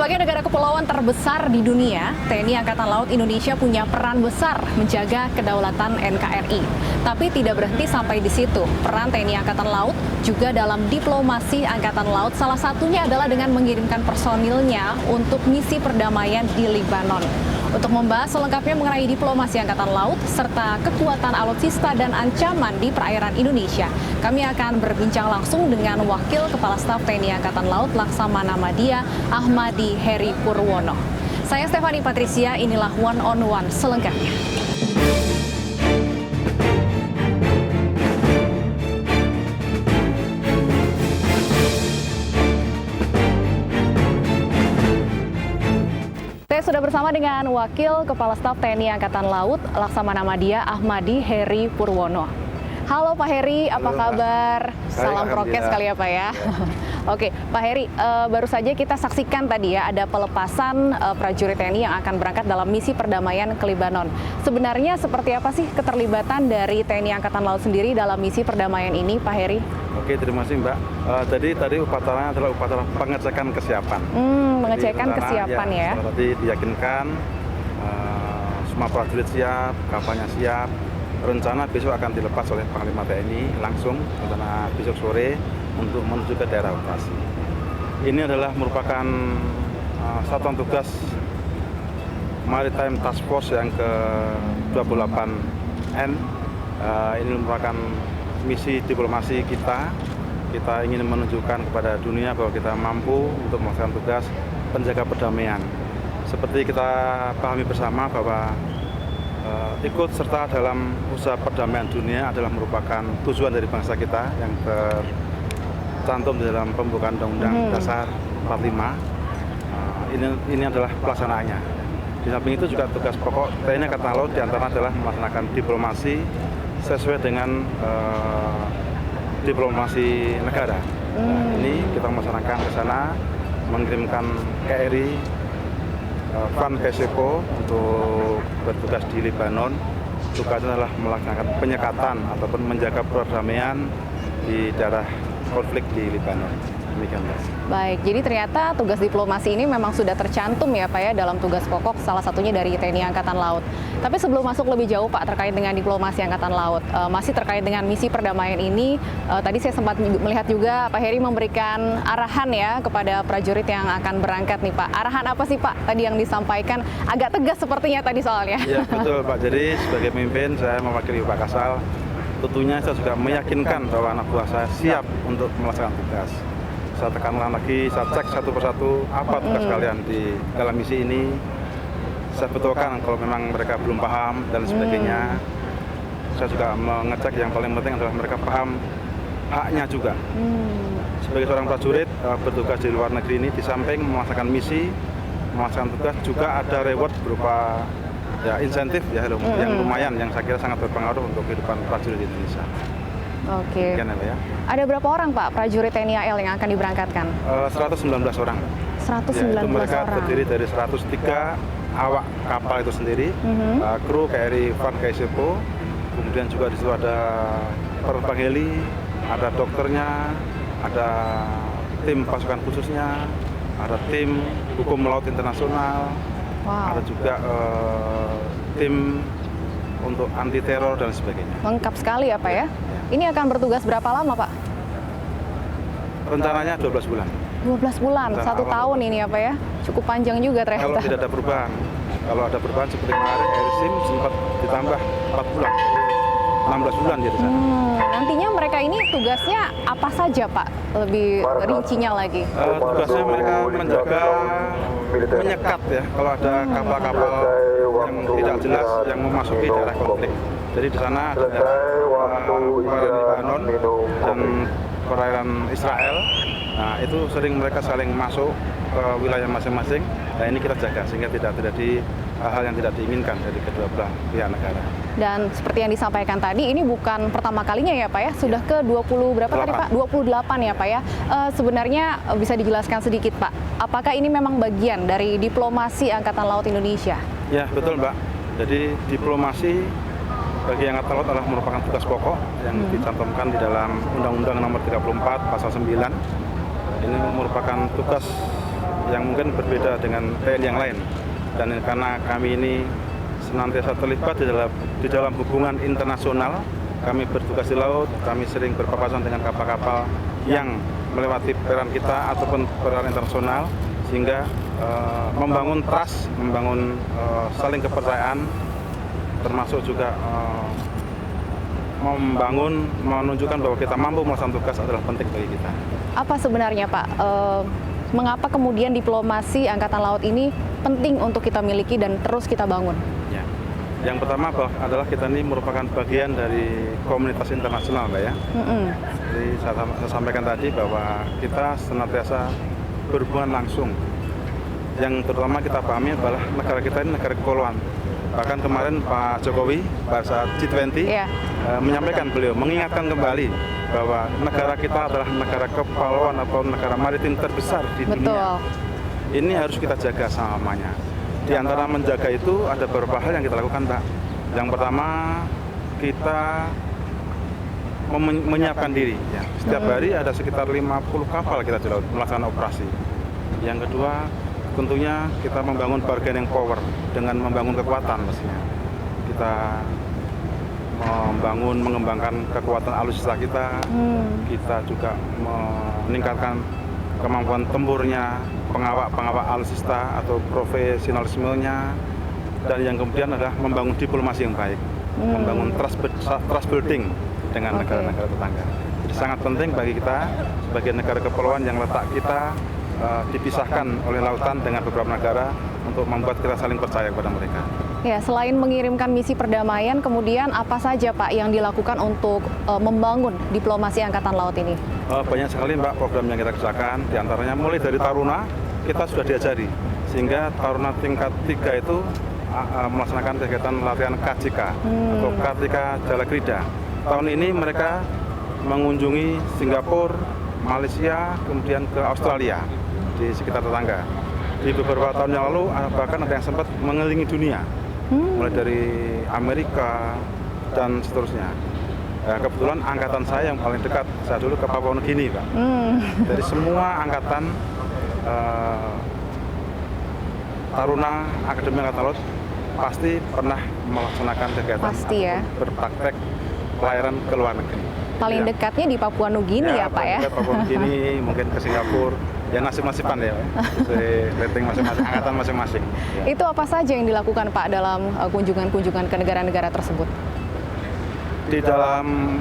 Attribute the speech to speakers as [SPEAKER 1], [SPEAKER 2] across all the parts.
[SPEAKER 1] Sebagai negara kepulauan terbesar di dunia, TNI Angkatan Laut Indonesia punya peran besar menjaga kedaulatan NKRI. Tapi tidak berhenti sampai di situ. Peran TNI Angkatan Laut juga dalam diplomasi Angkatan Laut, salah satunya adalah dengan mengirimkan personilnya untuk misi perdamaian di Libanon. Untuk membahas selengkapnya mengenai diplomasi Angkatan Laut serta kekuatan alutsista dan ancaman di perairan Indonesia, kami akan berbincang langsung dengan Wakil Kepala Staf TNI Angkatan Laut Laksamana Madya Ahmadi Heri Purwono. Saya Stephanie Patricia, inilah One on One selengkapnya. Saya sudah bersama dengan Wakil Kepala Staf TNI Angkatan Laut Laksamana Madya Ahmadi Heri Purwono. Halo Pak Heri, apa kabar? Salam prokes kali ya Pak ya. Oke, Pak Heri, baru saja kita saksikan tadi ya ada pelepasan prajurit TNI yang akan berangkat dalam misi perdamaian ke Libanon. Sebenarnya seperti apa sih keterlibatan dari TNI Angkatan Laut sendiri dalam misi perdamaian ini, Pak Heri?
[SPEAKER 2] Oke, terima kasih Mbak. Jadi tadi upacaranya adalah upacara pengecekan kesiapan.
[SPEAKER 1] Pengecekan kesiapan ya.
[SPEAKER 2] Tadi diyakinkan semua prajurit siap, kapalnya siap. Rencana besok akan dilepas oleh Panglima TNI langsung rencana besok sore untuk menuju ke daerah operasi. Ini adalah merupakan satuan tugas Maritime Task Force yang ke-28N. Ini merupakan misi diplomasi kita. Kita ingin menunjukkan kepada dunia bahwa kita mampu untuk melaksanakan tugas penjaga perdamaian. Seperti kita pahami bersama bahwa ikut serta dalam usaha perdamaian dunia adalah merupakan tujuan dari bangsa kita yang tercantum di dalam pembukaan Undang-Undang Dasar 45. Ini adalah pelaksanaannya. Di samping itu juga tugas pokok TNI Angkatan Laut diantara adalah melaksanakan diplomasi sesuai dengan diplomasi negara. Ini kita melaksanakan ke sana, mengirimkan KRI Van Kesepo untuk bertugas di Libanon. Tugasnya adalah melaksanakan penyekatan ataupun menjaga perdamaian di daerah konflik di Libanon. Demikian, Mas.
[SPEAKER 1] Baik, jadi ternyata tugas diplomasi ini memang sudah tercantum ya Pak ya dalam tugas pokok salah satunya dari TNI Angkatan Laut. Tapi sebelum masuk lebih jauh Pak terkait dengan diplomasi Angkatan Laut, masih terkait dengan misi perdamaian ini, tadi saya sempat melihat juga Pak Heri memberikan arahan ya kepada prajurit yang akan berangkat nih Pak. Arahan apa sih Pak tadi yang disampaikan? Agak tegas sepertinya tadi soalnya.
[SPEAKER 2] Ya betul Pak, jadi sebagai pemimpin saya mewakili Pak Kasal, tentunya saya juga meyakinkan bahwa anak buah saya siap untuk melaksanakan tugas. Saya tekankan lagi, saya cek satu persatu apa tugas kalian di dalam misi ini. Saya betulkan kalau memang mereka belum paham dan sebagainya. Saya juga mengecek yang paling penting adalah mereka paham haknya juga. Sebagai seorang prajurit bertugas di luar negeri ini, di samping melaksanakan misi, melaksanakan tugas juga ada reward berupa ya insentif ya yang lumayan, yang saya kira sangat berpengaruh untuk kehidupan prajurit di Indonesia.
[SPEAKER 1] Oke.
[SPEAKER 2] Ya.
[SPEAKER 1] Ada berapa orang Pak prajurit TNI AL yang akan diberangkatkan?
[SPEAKER 2] 119 orang.
[SPEAKER 1] 119
[SPEAKER 2] ya, itu mereka
[SPEAKER 1] orang.
[SPEAKER 2] terdiri dari 103 awak kapal itu sendiri, kru KRI Van Kesepo, kemudian juga di situ ada penerbang heli, ada dokternya, ada tim pasukan khususnya, ada tim hukum laut internasional, ada juga tim untuk anti teror dan sebagainya.
[SPEAKER 1] Lengkap sekali ya Pak ya? Ini akan bertugas berapa lama Pak?
[SPEAKER 2] Rencananya 12 bulan.
[SPEAKER 1] 12 bulan, 1 tahun ini ya Pak ya? Cukup panjang juga ternyata.
[SPEAKER 2] Kalau tidak ada perubahan. Kalau ada perubahan seperti kemarin Airsim sempat ditambah 4 bulan. 16 bulan dia di sana.
[SPEAKER 1] Nantinya mereka ini tugasnya apa saja Pak? Lebih rincinya lagi.
[SPEAKER 2] Tugasnya mereka menjaga, menyekat ya kalau ada kapal-kapal yang tidak jelas yang memasuki daerah konflik. Jadi di sana ada perairan Libanon dan perairan Israel. Nah itu sering mereka saling masuk ke wilayah masing-masing. Nah ini kita jaga sehingga tidak terjadi hal yang tidak diinginkan dari kedua belah pihak negara.
[SPEAKER 1] Dan seperti yang disampaikan tadi, ini bukan pertama kalinya ya Pak ya? Sudah ke 20 berapa tadi Pak? 28 ya Pak ya? Sebenarnya bisa dijelaskan sedikit Pak, apakah ini memang bagian dari diplomasi Angkatan Laut Indonesia?
[SPEAKER 2] Ya betul Mbak, jadi diplomasi bagi Angkatan Laut adalah merupakan tugas pokok yang dicantumkan di dalam Undang-Undang Nomor 34 Pasal 9. Ini merupakan tugas yang mungkin berbeda dengan TNI yang lain. Dan karena kami ini senantiasa terlibat di dalam hubungan internasional, kami bertugas di laut, kami sering berpapasan dengan kapal-kapal yang melewati perairan kita ataupun perairan internasional, sehingga membangun trust, membangun saling kepercayaan, termasuk juga menunjukkan bahwa kita mampu melaksanakan tugas adalah penting bagi kita.
[SPEAKER 1] Apa sebenarnya Pak, mengapa kemudian diplomasi Angkatan Laut ini penting untuk kita miliki dan terus kita bangun?
[SPEAKER 2] Ya. Yang pertama adalah kita ini merupakan bagian dari komunitas internasional, Mbak ya. Jadi saya sampaikan tadi bahwa kita senantiasa berhubungan langsung. Yang terutama kita pahami adalah negara kita ini negara kepulauan. Bahkan kemarin Pak Jokowi pada saat G20 menyampaikan, beliau mengingatkan kembali bahwa negara kita adalah negara kepulauan atau negara maritim terbesar di dunia. Ini harus kita jaga selamanya. Di antara menjaga itu ada beberapa hal yang kita lakukan, Pak. Yang pertama, kita menyiapkan diri. Ya. Setiap hari ada sekitar 50 kapal kita di laut melaksanakan operasi. Yang kedua, tentunya kita membangun bargaining power dengan membangun kekuatan pastinya. Kita mengembangkan kekuatan alutsista kita. Kita juga meningkatkan kemampuan tempurnya, pengawak alutsista atau profesionalismenya, dan yang kemudian adalah membangun diplomasi yang baik, membangun trust building dengan negara-negara tetangga. Jadi sangat penting bagi kita sebagai negara kepulauan yang letak kita dipisahkan oleh lautan dengan beberapa negara untuk membuat kita saling percaya kepada mereka.
[SPEAKER 1] Ya, selain mengirimkan misi perdamaian, kemudian apa saja Pak yang dilakukan untuk membangun diplomasi Angkatan Laut ini?
[SPEAKER 2] Banyak sekali Mbak program yang kita kerjakan, diantaranya mulai dari Taruna kita sudah diajari, sehingga Taruna tingkat 3 itu melaksanakan kegiatan latihan KJK atau Kartika Jalakrida. Tahun ini mereka mengunjungi Singapura, Malaysia, kemudian ke Australia di sekitar tetangga. Di beberapa tahun yang lalu bahkan ada yang sempat mengelilingi dunia, mulai dari Amerika dan seterusnya. Kebetulan angkatan saya yang paling dekat, saya dulu ke Papua Nugini, Pak. Dari semua angkatan Taruna Akademi Angkatan Laut pasti pernah melaksanakan kegiatan berpraktek pelayaran ke luar negeri.
[SPEAKER 1] Paling dekatnya di Papua Nugini ya Pak ya?
[SPEAKER 2] Papua Nugini, mungkin ke Singapura, ya nasib-nasiban ya, rating masing-masing, angkatan masing-masing. Ya.
[SPEAKER 1] Itu apa saja yang dilakukan Pak dalam kunjungan-kunjungan ke negara-negara tersebut?
[SPEAKER 2] Di dalam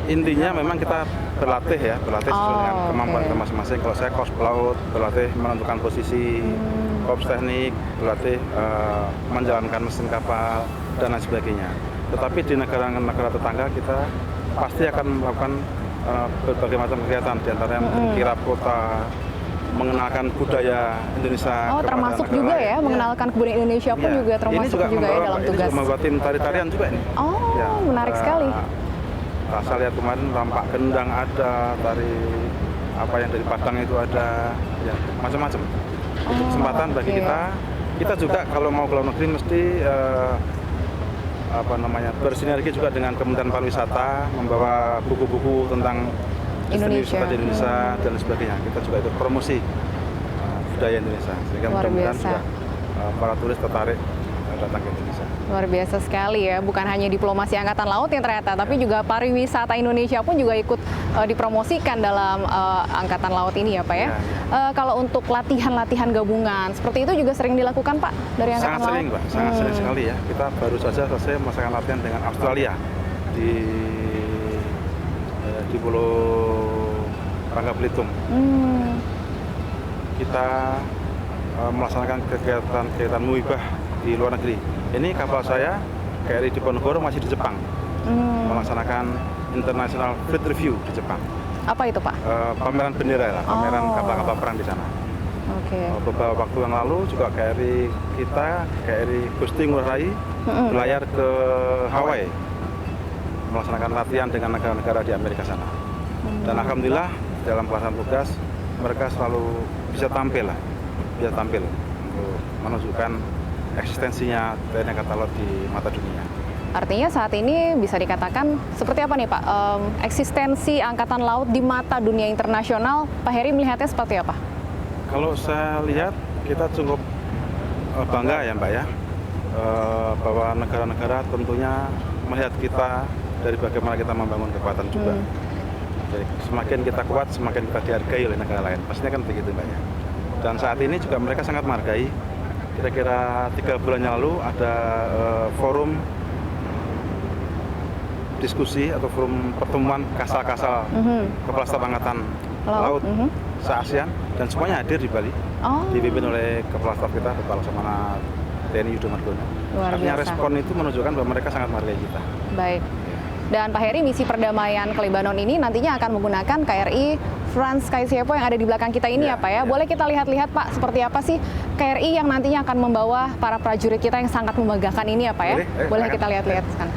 [SPEAKER 2] intinya memang kita berlatih sesuai dengan kemampuan kita masing-masing. Kalau saya kors pelaut, berlatih menentukan posisi, korps teknik, berlatih menjalankan mesin kapal dan lain sebagainya. Tetapi di negara-negara tetangga kita pasti akan melakukan berbagai macam kegiatan, diantaranya kirap kota, mengenalkan budaya Indonesia.
[SPEAKER 1] Termasuk juga lain. Ya, mengenalkan budaya Indonesia pun juga termasuk juga ya dalam tugas.
[SPEAKER 2] Ini juga membuat tim tari-tarian juga ini.
[SPEAKER 1] Menarik sekali.
[SPEAKER 2] Saya lihat kemarin rampak gendang ada, tari apa yang dari Padang itu ada, ya macam-macam. Itu kesempatan bagi kita juga kalau mau ke luar negeri mesti bersinergi juga dengan Kementerian Pariwisata, membawa buku-buku tentang Indonesia dan sebagainya. Kita juga itu promosi budaya Indonesia, sehingga mudah-mudahan juga para turis tertarik datang ke Indonesia.
[SPEAKER 1] Luar biasa sekali ya, bukan hanya diplomasi Angkatan Laut yang ternyata, tapi juga pariwisata Indonesia pun juga ikut dipromosikan dalam Angkatan Laut ini ya Pak ya. Kalau untuk latihan-latihan gabungan, seperti itu juga sering dilakukan Pak dari Angkatan Laut?
[SPEAKER 2] Sangat sering Pak, sangat sering sekali ya. Kita baru saja selesai melaksanakan latihan dengan Australia di Pulau Bangka Belitung. Kita melaksanakan kegiatan muibah di luar negeri. Ini kapal saya KRI Diponegoro masih di Jepang, melaksanakan International Fleet Review di Jepang.
[SPEAKER 1] Apa itu Pak?
[SPEAKER 2] Pameran bendera lah, pameran kapal-kapal perang di sana. Beberapa waktu yang lalu juga KRI Gusti Ngurah Rai berlayar ke Hawaii, melaksanakan latihan dengan negara-negara di Amerika sana. Dan alhamdulillah dalam pelaksanaan tugas mereka selalu bisa tampil untuk menunjukkan eksistensinya TNI Angkatan Laut di mata dunia.
[SPEAKER 1] Artinya saat ini bisa dikatakan seperti apa nih Pak, eksistensi Angkatan Laut di mata dunia internasional, Pak Heri melihatnya seperti apa?
[SPEAKER 2] Kalau saya lihat kita cukup bangga ya Mbak ya, bahwa negara-negara tentunya melihat kita dari bagaimana kita membangun kekuatan juga. Jadi semakin kita kuat, semakin kita dihargai oleh negara lain. Pastinya kan begitu Mbak ya. Dan saat ini juga mereka sangat menghargai. Kira-kira 3 bulan yang lalu ada forum diskusi atau forum pertemuan kasal-kasal Kepala Staf Angkatan Laut se-ASEAN, dan semuanya hadir di Bali, dipimpin oleh Kepala Staf kita, Kepala Laksamana TNI Yudo Margono. Artinya respon itu menunjukkan bahwa mereka sangat menghargai kita.
[SPEAKER 1] Baik. Dan Pak Heri, misi perdamaian ke Lebanon ini nantinya akan menggunakan KRI Franz Kaisiepo yang ada di belakang kita ini ya Pak ya. Boleh kita lihat-lihat Pak, seperti apa sih KRI yang nantinya akan membawa para prajurit kita yang sangat membanggakan ini ya Pak ya? Boleh kita lihat-lihat sekarang.